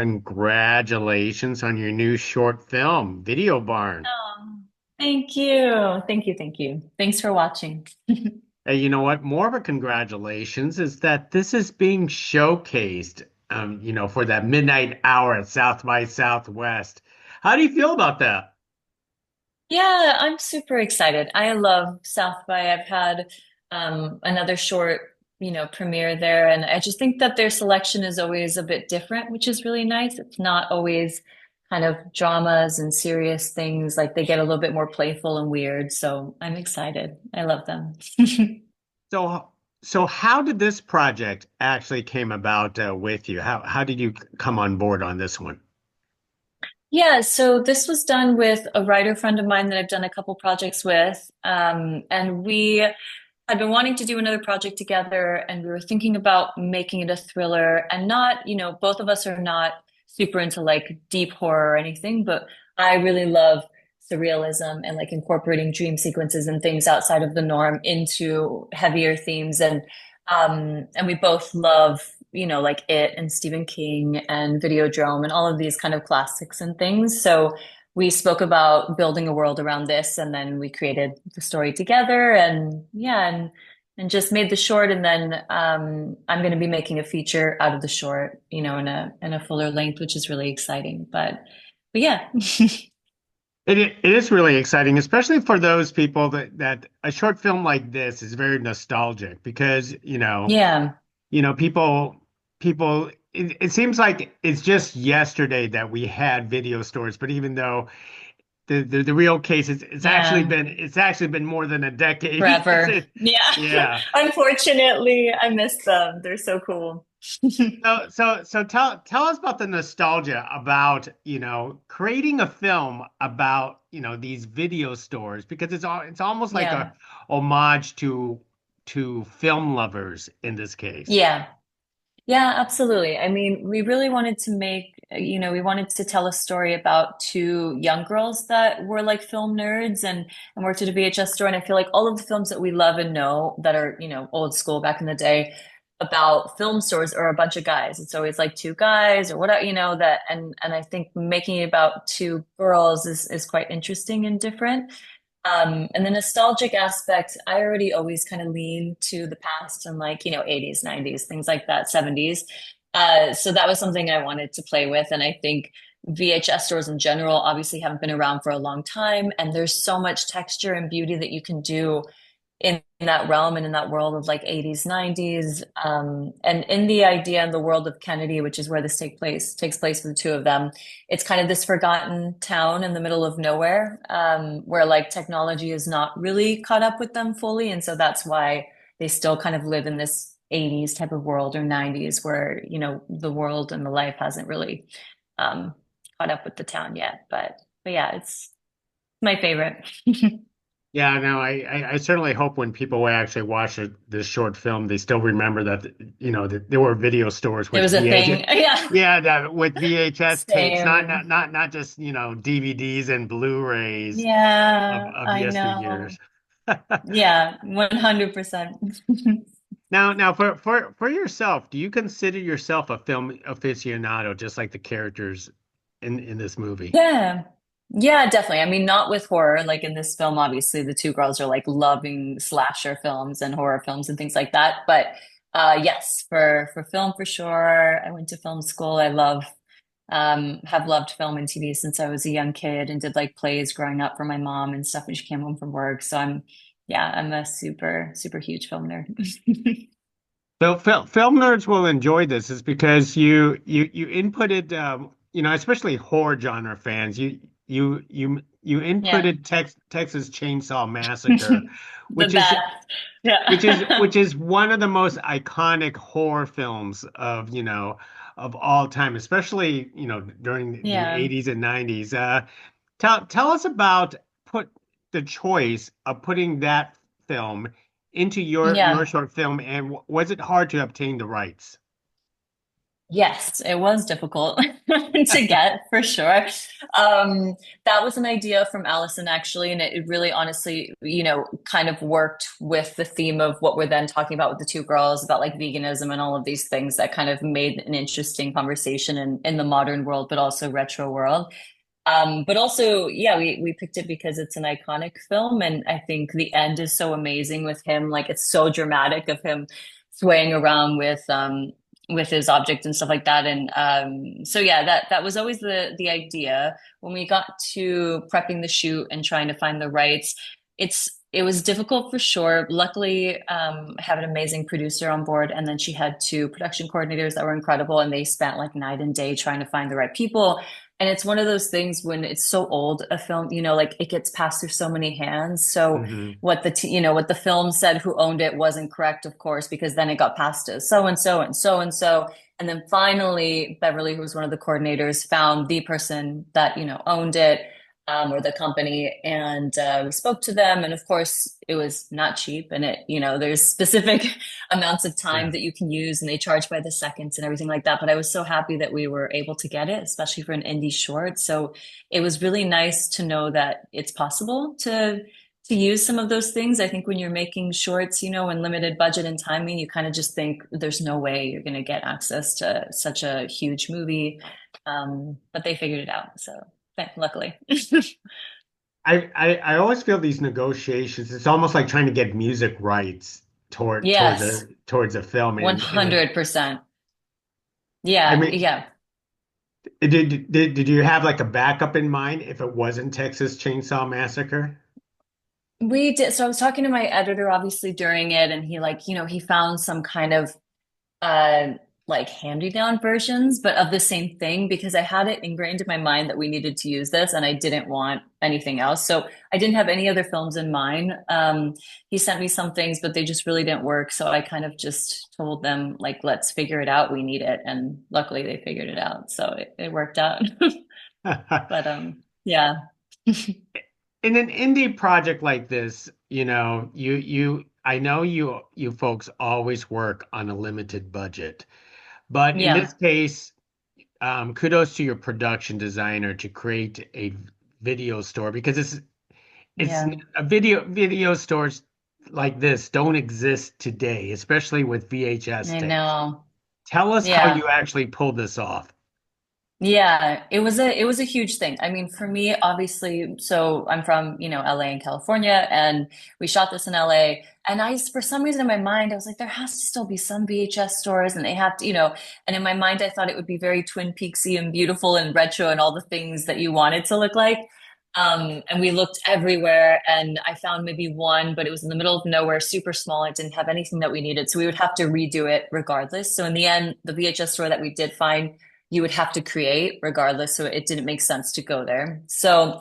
congratulations on your new short film, Video Barn. Oh, thank you. Thank you. Thank you. Thanks for watching. Hey, you know what? More of a congratulations is that this is being showcased, for that midnight hour at South by Southwest. How do you feel about that? Yeah, I'm super excited. I love South by. I've had another short, premiere there, and I just think that their selection is always a bit different, which is really nice. It's not always kind of dramas and serious things. Like they get a little bit more playful and weird. So I'm excited. I love them. So, so how did this project actually came about with you? How did you come on board on this one? Yeah, so this was done with a writer friend of mine that I've done a couple projects with. And we had been wanting to do another project together, and we were thinking about making it a thriller and not, both of us are not super into like deep horror or anything, but I really love surrealism and like incorporating dream sequences and things outside of the norm into heavier themes. And we both love, like It and Stephen King and Videodrome and all of these kind of classics and things. So we spoke about building a world around this, and then we created the story together, and yeah, and just made the short. And then I'm going to be making a feature out of the short, in a fuller length, which is really exciting. But yeah. It is really exciting, especially for those people that a short film like this is very nostalgic because, Yeah. people it seems like it's just yesterday that we had video stores, but even though the real case is Yeah. it's actually been more than a decade. Forever. Yeah. Yeah. Unfortunately, I miss them. They're so cool. So tell us about the nostalgia about, creating a film about, these video stores because it's almost like Yeah. a homage to film lovers in this case. Yeah. Yeah, absolutely. I mean, we really wanted to make, we wanted to tell a story about two young girls that were like film nerds and worked at a VHS store. And I feel like all of the films that we love and know that are, old school back in the day about film stores are a bunch of guys. It's always like two guys or whatever, that and I think making it about two girls is quite interesting and different. And the nostalgic aspect, I already always kind of lean to the past and like, 80s, 90s, things like that, 70s. So that was something I wanted to play with. And I think VHS stores in general obviously haven't been around for a long time. And there's so much texture and beauty that you can do in that realm and in that world of like 80s, 90s. And in the idea and the world of Kennedy, which is where this takes place for the two of them, it's kind of this forgotten town in the middle of nowhere, where like technology is not really caught up with them fully. And so that's why they still kind of live in this 80s type of world or 90s where, the world and the life hasn't really um, caught up with the town yet. But yeah, it's my favorite. Yeah, no, I certainly hope when people actually watch this short film, they still remember that, that there were video stores It with was a VHS. thing. Yeah. Yeah, that with VHS tapes, Same. not just, DVDs and Blu-rays Yeah, of I yesteryears. know. Yeah, 100%. Now for yourself, do you consider yourself a film aficionado, just like the characters in this movie? Yeah. Yeah, definitely. I mean, not with horror. Like in this film, obviously the two girls are like loving slasher films and horror films and things like that. But yes, for film for sure. I went to film school. I love have loved film and TV since I was a young kid and did like plays growing up for my mom and stuff when she came home from work. So I'm a super, super huge film nerd. So film nerds will enjoy this is because you inputted especially horror genre fans you Yeah. inputted Texas Chainsaw Massacre, The which is best. Yeah. which is one of the most iconic horror films of all time, especially during the Yeah. 80s and 90s. Tell us about put the choice of putting that film into your Yeah. short film, and was it hard to obtain the rights? Yes, it was difficult to get for sure. Um, that was an idea from Allison actually, and it really honestly, kind of worked with the theme of what we're then talking about with the two girls about like veganism and all of these things that kind of made an interesting conversation in the modern world, but also retro world. But also, yeah, we picked it because it's an iconic film, and I think the end is so amazing with him. Like it's so dramatic of him swaying around with his object and stuff like that. And so yeah, that was always the idea. When we got to prepping the shoot and trying to find the rights, it was difficult for sure. Luckily, I have an amazing producer on board, and then she had two production coordinators that were incredible, and they spent like night and day trying to find the right people. And it's one of those things when it's so old, a film, like it gets passed through so many hands. So Hmm. what the film said who owned it wasn't correct, of course, because then it got passed to so and so and so and so. And then finally, Beverly, who was one of the coordinators, found the person that, owned it, or the company. And we spoke to them. And of course, it was not cheap. And there's specific amounts of time Yeah. that you can use, and they charge by the seconds and everything like that. But I was so happy that we were able to get it, especially for an indie short. So it was really nice to know that it's possible to use some of those things. I think when you're making shorts, and limited budget and timing, you kind of just think there's no way you're going to get access to such a huge movie. But they figured it out. So luckily. I always feel these negotiations, it's almost like trying to get music rights Yes, towards a film. And 100%. I Yeah, mean, yeah. did you have like a backup in mind if it wasn't Texas Chainsaw Massacre? We did. So I was talking to my editor obviously during it, and he he found some kind of uh like hand-me-down versions, but of the same thing because I had it ingrained in my mind that we needed to use this and I didn't want anything else. So I didn't have any other films in mind. He sent me some things, but they just really didn't work. So I kind of just told them, like, let's figure it out. We need it. And luckily they figured it out. So it worked out. But yeah. In an indie project like this, I know you folks always work on a limited budget, but in this Yeah. case, kudos to your production designer to create a video store because it's Yeah. a video stores like this don't exist today, especially with VHS I tapes. know. Tell us how you Yeah. actually pulled this off. Yeah, it was a huge thing. I mean, for me, obviously, so I'm from, LA and California, and we shot this in LA. And for some reason in my mind, I was like, there has to still be some VHS stores, and they have to, and in my mind, I thought it would be very Twin Peaksy and beautiful and retro and all the things that you want it to look like. And we looked everywhere, and I found maybe one, but it was in the middle of nowhere, super small. It didn't have anything that we needed, so we would have to redo it regardless. So in the end, the VHS store that we did find you would have to create regardless. So it didn't make sense to go there. So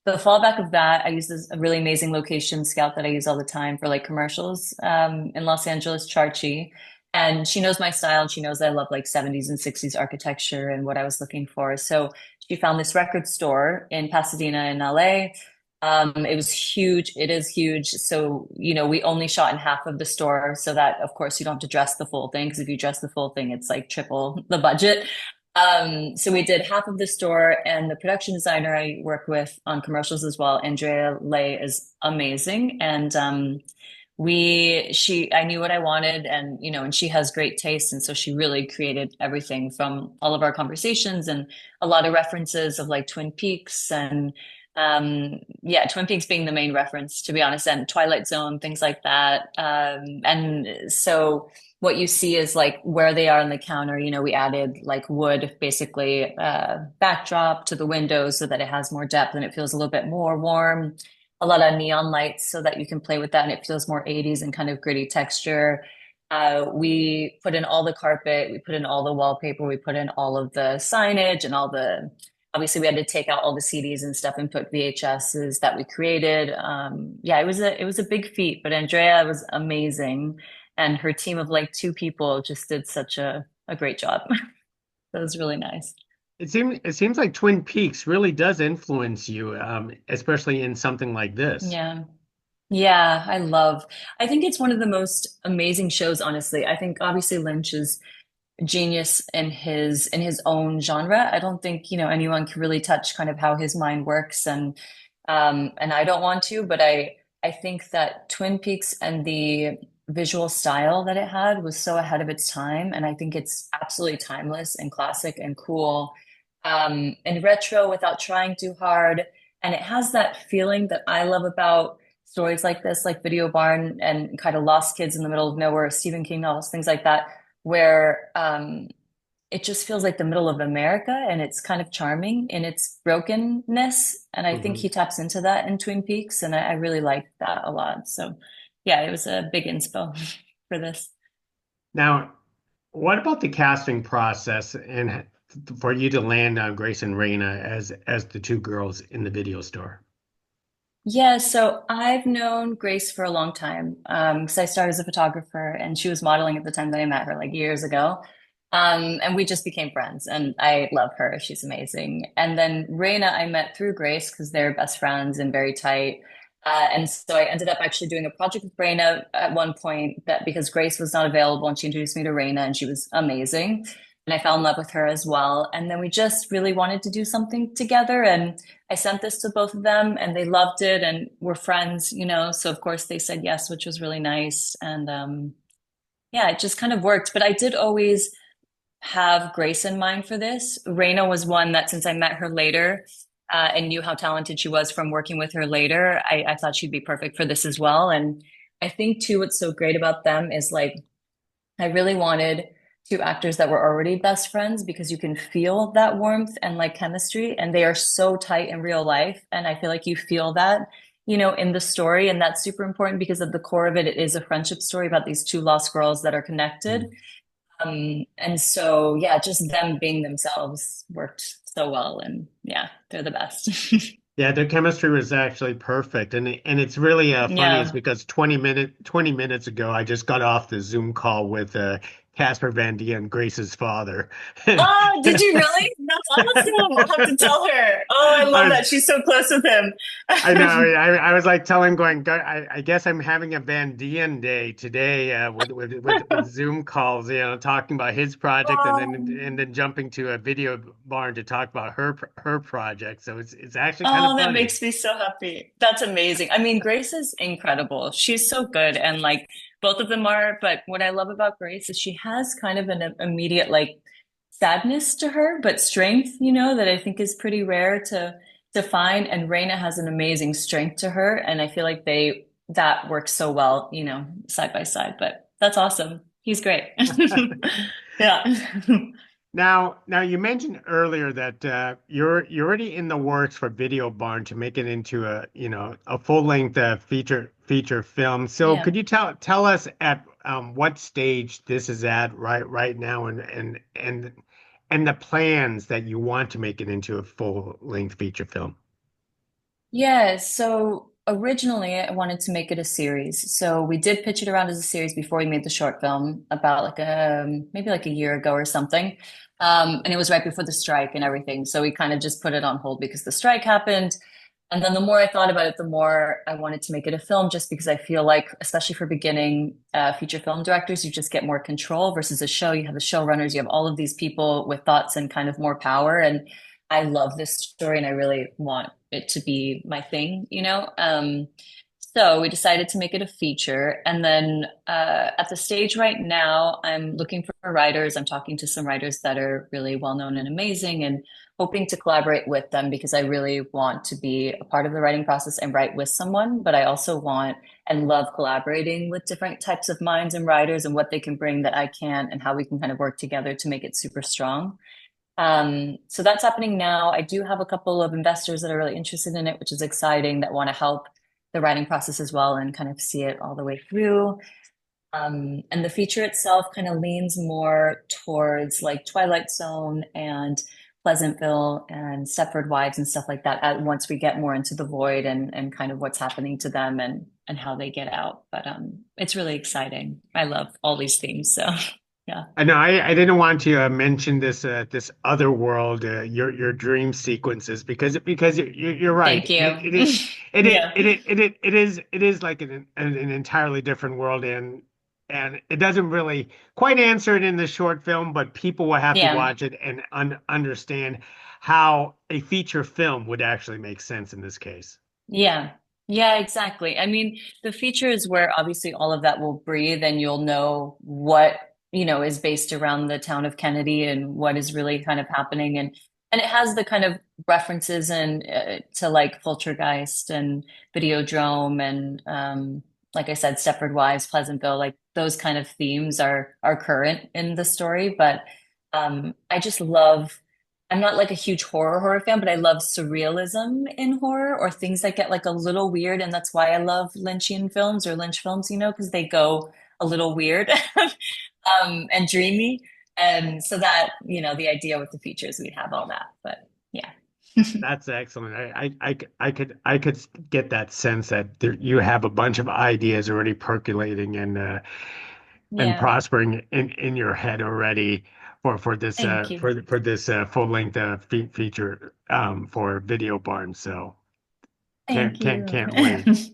the fallback of that, I use this a really amazing location scout that I use all the time for like commercials in Los Angeles, Charchi. And she knows my style and she knows I love like 70s and 60s architecture and what I was looking for. So she found this record store in Pasadena in LA. It was huge. It is huge. So, we only shot in half of the store so that, of course, you don't have to dress the full thing. Because if you dress the full thing, it's like triple the budget. So we did half of the store, and the production designer I work with on commercials as well, Andrea Lay, is amazing. And I knew what I wanted, and and she has great taste, and so she really created everything from all of our conversations and a lot of references of like Twin Peaks and yeah, Twin Peaks being the main reference, to be honest, and Twilight Zone, things like that. And so what you see is like where they are on the counter, we added like wood, basically backdrop to the windows so that it has more depth and it feels a little bit more warm. A lot of neon lights so that you can play with that and it feels more 80s and kind of gritty texture. We put in all the carpet, we put in all the wallpaper, we put in all of the signage and all the obviously we had to take out all the CDs and stuff and put VHSs that we created. Yeah, it was a big feat, but Andrea was amazing, and her team of like two people just did such a great job. That was really nice. It seems like Twin Peaks really does influence you, especially in something like this. Yeah. Yeah, I think it's one of the most amazing shows, honestly. I think obviously Lynch is genius in his own genre. I don't think, you know, anyone can really touch kind of how his mind works, and I don't want to, but I think that Twin Peaks and the visual style that it had was so ahead of its time, and I think it's absolutely timeless and classic and cool, and retro without trying too hard. And it has that feeling that I love about stories like this, like Video Barn and kind of Lost Kids in the Middle of Nowhere, Stephen King novels, things like that, where it just feels like the middle of America and it's kind of charming in its brokenness. And I think Mhm. he taps into that in Twin Peaks, and I really like that a lot. So yeah, it was a big inspo for this. Now, what about the casting process and for you to land on Grace and Raina as the two girls in the video store? Yeah, so I've known Grace for a long time because I started as a photographer and she was modeling at the time that I met her like years ago. And we just became friends and I love her. She's amazing. And then Reina, I met through Grace because they're best friends and very tight. And so I ended up actually doing a project with Reina at one point that because Grace was not available and she introduced me to Reina and she was amazing. And I fell in love with her as well. And then we just really wanted to do something together. And I sent this to both of them and they loved it and we're friends, you know. So of course they said yes, which was really nice. And yeah, it just kind of worked. But I did always have Grace in mind for this. Reina was one that since I met her later and knew how talented she was from working with her later, I thought she'd be perfect for this as well. And I think too, what's so great about them is like I really wanted two actors that were already best friends because you can feel that warmth and like chemistry, and they are so tight in real life. And I feel like you feel that, you know, in the story. And that's super important because at the core of it, it is a friendship story about these two lost girls that are connected. Mhm. And so, yeah, just them being themselves worked so well. And yeah, they're the best. Yeah, their chemistry was actually perfect, and it's really funny. It's Yeah. because 20 minutes ago, I just got off the Zoom call with Casper Van Dien, Grace's father, and Oh, did you really? That's awesome. I'll have to tell her. Oh, I I love was that. She's so close with him. I know. I was like telling, going, I guess I'm having a Van Dien day today with Zoom calls, talking about his project and then jumping to a video barn to talk about her project. So it's actually kind of Oh, that funny. makes me so happy. That's amazing. I mean, Grace is incredible. She's so good. And like both of them are. But what I love about Grace is she has kind of an immediate like sadness to her, but strength, you know, that I think is pretty rare to find. And Reina has an amazing strength to her. And I feel like that works so well, you know, side by side. But that's awesome. He's great. Yeah. Now you mentioned earlier that you're already in the works for Video Barn to make it into a full length feature film. So Yeah. could you tell us at what stage this is at right now and the plans that you want to make it into a full length feature film? Yeah, so originally I wanted to make it a series. So we did pitch it around as a series before we made the short film about like maybe like a year ago or something. And it was right before the strike and everything. So we kind of just put it on hold because the strike happened. And then the more I thought about it, the more I wanted to make it a film just because I feel like, especially for beginning feature film directors, you just get more control versus a show. You have the showrunners, you have all of these people with thoughts and kind of more power. And I love this story and I really want it to be my thing, you know? So we decided to make it a feature. And then at the stage right now, I'm looking for writers. I'm talking to some writers that are really well known and amazing and hoping to collaborate with them because I really want to be a part of the writing process and write with someone. But I also want and love collaborating with different types of minds and writers and what they can bring that I can't and how we can kind of work together to make it super strong. So that's happening now. I do have a couple of investors that are really interested in it, which is exciting, that want to help the writing process as well and kind of see it all the way through. And the feature itself kind of leans more towards like Twilight Zone and Pleasantville and Stepford Wives and stuff like that once we get more into the void and kind of what's happening to them and how they get out. But it's really exciting. I love all these themes. So yeah. I know I didn't want to mention this other world, your dream sequences because you're right. Thank you. Yeah. It is like an entirely different world, and it doesn't really quite answer it in the short film, but people will have to Yeah. watch it and understand how a feature film would actually make sense in this case. Yeah. Yeah, exactly. I mean, the feature is where obviously all of that will breathe and you'll know what, is based around the town of Kennedy and what is really kind of happening and it has the kind of references and to like Poltergeist and Videodrome and like I said, Stepford Wives, Pleasantville, like those kind of themes are current in the story, but I just love I'm not like a huge horror fan, but I love surrealism in horror or things that get like a little weird. And that's why I love Lynchian films or Lynch films, because they go a little weird and dreamy. And so that, the idea with the features, we'd have all that. But yeah. That's excellent. I could get that sense that you have a bunch of ideas already percolating and Yeah. prospering in your head already for this Thank you. for this full length feature for Video Barn. So Thank you. can't wait.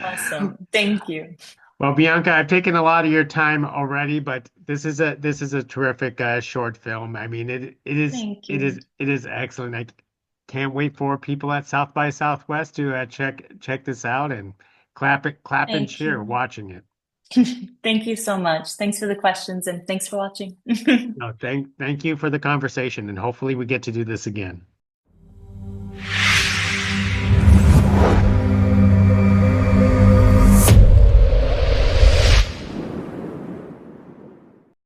Awesome. Thank you. Well, Bianca, I've taken a lot of your time already, but this is a terrific short film. I mean, Thank you. it is excellent. I can't wait for people at South by Southwest to check this out and clap and Thank cheer you. watching it. Thank you so much. Thanks for the questions and thanks for watching. No, thank you for the conversation, and hopefully we get to do this again.